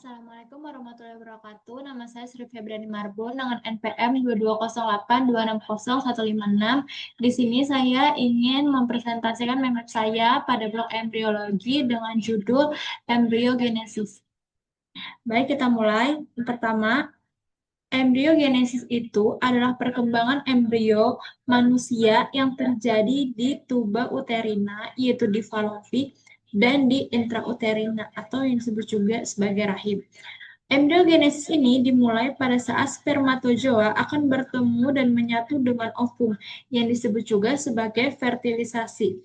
Assalamualaikum warahmatullahi wabarakatuh. Nama saya Sri Febriani Marbun dengan NPM 2208260156. Di sini saya ingin mempresentasikan member saya pada blok embriologi dengan judul Embryogenesis. Baik, kita mulai. Yang pertama, embryogenesis itu adalah perkembangan embrio manusia yang terjadi di tuba uterina, yaitu di fallopi, dan di intrauterina atau yang disebut juga sebagai rahim. Embryogenesis ini dimulai pada saat spermatozoa akan bertemu dan menyatu dengan ovum, yang disebut juga sebagai fertilisasi.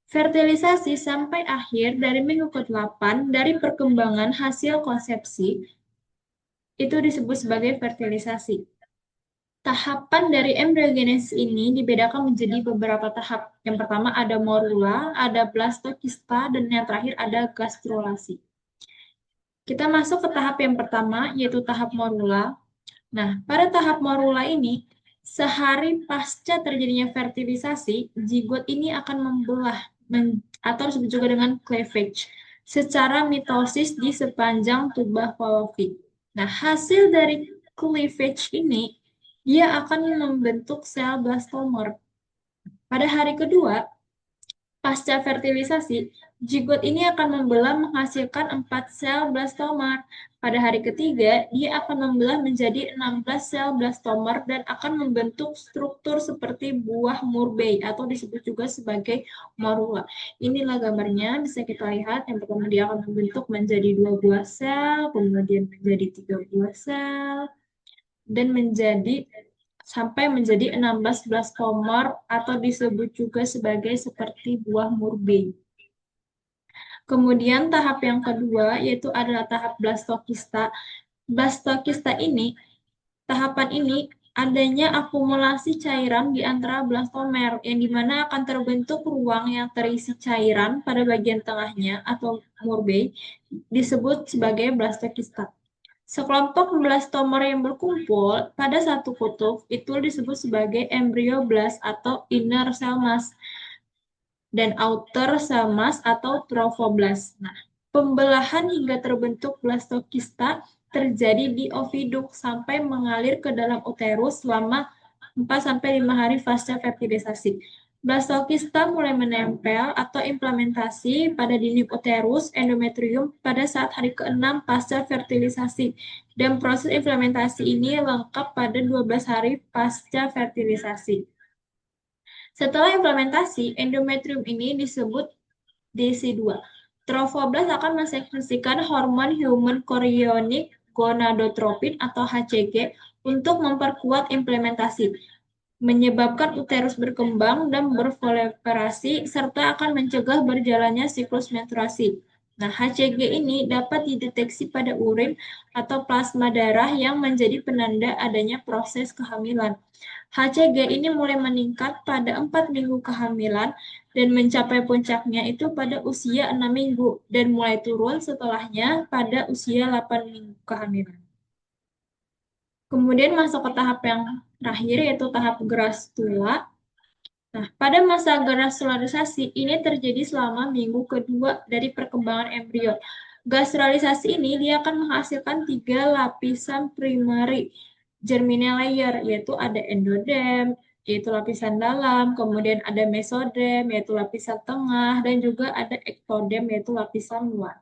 Fertilisasi sampai akhir dari minggu ke-8 dari perkembangan hasil konsepsi itu disebut sebagai fertilisasi. Tahapan dari embryogenesis ini dibedakan menjadi beberapa tahap. Yang pertama ada morula, ada blastokista, dan yang terakhir ada gastrulasi. Kita masuk ke tahap yang pertama, yaitu tahap morula. Nah, pada tahap morula ini, sehari pasca terjadinya fertilisasi, zigot ini akan membelah atau disebut juga dengan cleavage secara mitosis di sepanjang tuba fallopi. Nah, hasil dari cleavage ini dia akan membentuk sel blastomer. Pada hari kedua, pasca fertilisasi, zigot ini akan membelah menghasilkan 4 sel blastomer. Pada hari ketiga, dia akan membelah menjadi 16 sel blastomer dan akan membentuk struktur seperti buah murbei atau disebut juga sebagai morula. Inilah gambarnya, bisa kita lihat. Yang pertama dia akan membentuk menjadi 2 buah sel, kemudian menjadi 3 buah sel, dan sampai menjadi 16 blastomer atau disebut juga sebagai seperti buah murbei. Kemudian tahap yang kedua yaitu adalah tahap blastokista. Blastokista ini, tahapan ini adanya akumulasi cairan di antara blastomer yang dimana akan terbentuk ruang yang terisi cairan pada bagian tengahnya atau murbei disebut sebagai blastokista. Sekelompok blastomer yang berkumpul pada satu kutub itu disebut sebagai embryoblast atau inner cell mass dan outer cell mass atau trophoblast. Nah, pembelahan hingga terbentuk blastokista terjadi di oviduk sampai mengalir ke dalam uterus selama 4-5 hari pasca fertilisasi. Blastokista mulai menempel atau implementasi pada dinding uterus endometrium pada saat hari ke-6 pasca fertilisasi. Dan proses implementasi ini lengkap pada 12 hari pasca fertilisasi. Setelah implementasi, endometrium ini disebut DC2. Trophoblast akan mensekresikan hormon human chorionic gonadotropin atau HCG untuk memperkuat implementasi, menyebabkan uterus berkembang dan berproliferasi, serta akan mencegah berjalannya siklus menstruasi. Nah, HCG ini dapat dideteksi pada urin atau plasma darah yang menjadi penanda adanya proses kehamilan. HCG ini mulai meningkat pada 4 minggu kehamilan dan mencapai puncaknya itu pada usia 6 minggu dan mulai turun setelahnya pada usia 8 minggu kehamilan. Kemudian masuk ke tahap yang terakhir yaitu tahap grastula. Nah, pada masa gastralisasi ini terjadi selama minggu kedua dari perkembangan embrio. Gastralisasi ini dia akan menghasilkan 3 lapisan primary germinal layer, yaitu ada endodem, yaitu lapisan dalam, kemudian ada mesodem, yaitu lapisan tengah, dan juga ada ektodem, yaitu lapisan luar.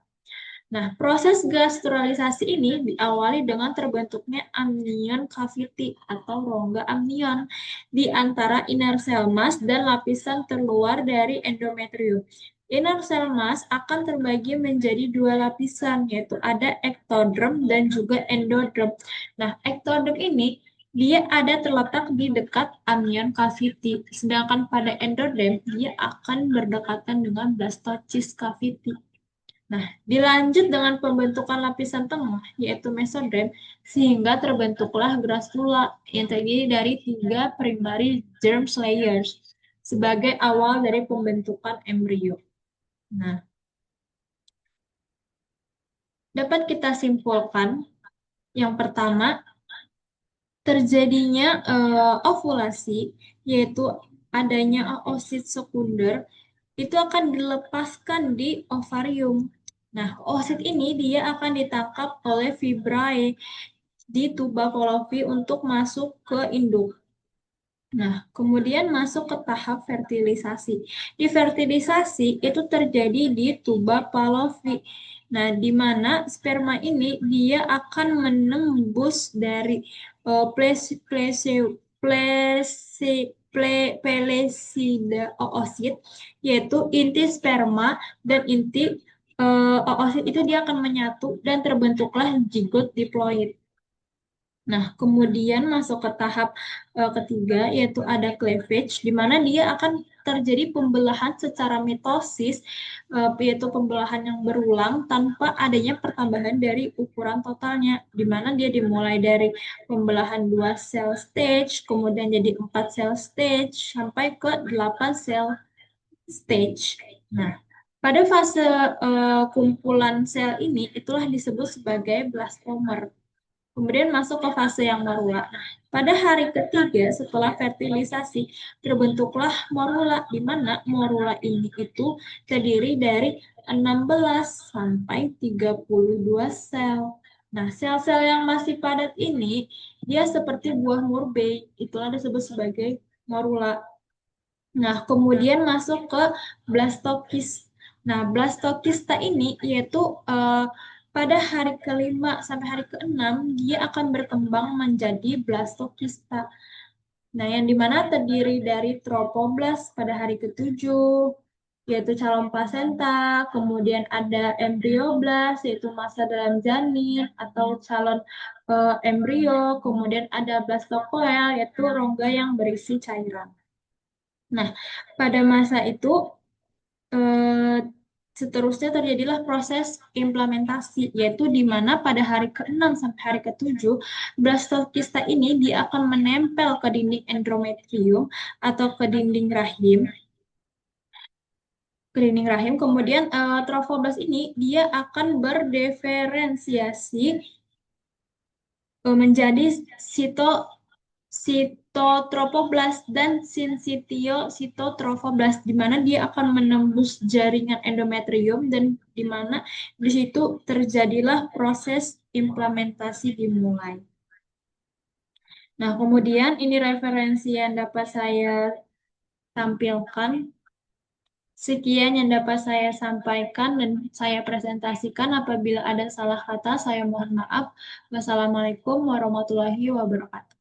Nah, proses gastralisasi ini diawali dengan terbentuknya amnion cavity atau rongga amnion di antara inner cell mass dan lapisan terluar dari endometrium. Inner cell mass akan terbagi menjadi 2 lapisan, yaitu ada ectoderm dan juga endoderm. Nah, ectoderm ini dia ada terletak di dekat amnion cavity, sedangkan pada endoderm dia akan berdekatan dengan blastocyst cavity. Nah, dilanjut dengan pembentukan lapisan tengah, yaitu mesodem, sehingga terbentuklah grastula yang terdiri dari 3 primary germ layers sebagai awal dari pembentukan embrio. Nah, dapat kita simpulkan, yang pertama, terjadinya ovulasi, yaitu adanya oosit sekunder, itu akan dilepaskan di ovarium. Nah, oosit ini dia akan ditangkap oleh vibrae di tuba polovi untuk masuk ke induk. Nah, kemudian masuk ke tahap fertilisasi. Di fertilisasi itu terjadi di tuba Pavlovi. Nah, di mana sperma ini dia akan menembus dari pelesida oosit, yaitu inti sperma dan inti oosit itu dia akan menyatu dan terbentuklah zigot diploid. Nah, kemudian masuk ke tahap ketiga, yaitu ada cleavage, di mana dia akan terjadi pembelahan secara mitosis, yaitu pembelahan yang berulang tanpa adanya pertambahan dari ukuran totalnya, di mana dia dimulai dari pembelahan 2 cell stage, kemudian jadi 4 cell stage, sampai ke 8 cell stage. Nah, pada fase kumpulan sel ini, itulah disebut sebagai blastomer. Kemudian masuk ke fase yang morula. Nah, pada hari ketiga setelah fertilisasi terbentuklah morula, di mana morula ini itu terdiri dari 16 sampai 32 sel. Nah, sel-sel yang masih padat ini dia seperti buah murbei, itulah disebut sebagai morula. Nah, kemudian masuk ke blastokis. Nah, blastokista ini yaitu pada hari kelima sampai hari keenam dia akan berkembang menjadi blastokista. Nah, yang dimana terdiri dari trofoblast pada hari ketujuh, yaitu calon plasenta, kemudian ada embrioblast, yaitu masa dalam janin atau calon embrio, kemudian ada blastokoel, yaitu rongga yang berisi cairan. Nah, pada masa itu eh, seterusnya terjadilah proses implementasi, yaitu di mana pada hari ke-6 sampai hari ke-7, blastokista ini dia akan menempel ke dinding endometrium atau ke dinding rahim. Kemudian trofoblast ini dia akan berdiferensiasi menjadi sitotrofoblast dan sinsitio-sitotrofoblast, di mana dia akan menembus jaringan endometrium dan di mana di situ terjadilah proses implementasi dimulai. Nah, kemudian ini referensi yang dapat saya tampilkan. Sekian yang dapat saya sampaikan dan saya presentasikan. Apabila ada salah kata, saya mohon maaf. Wassalamualaikum warahmatullahi wabarakatuh.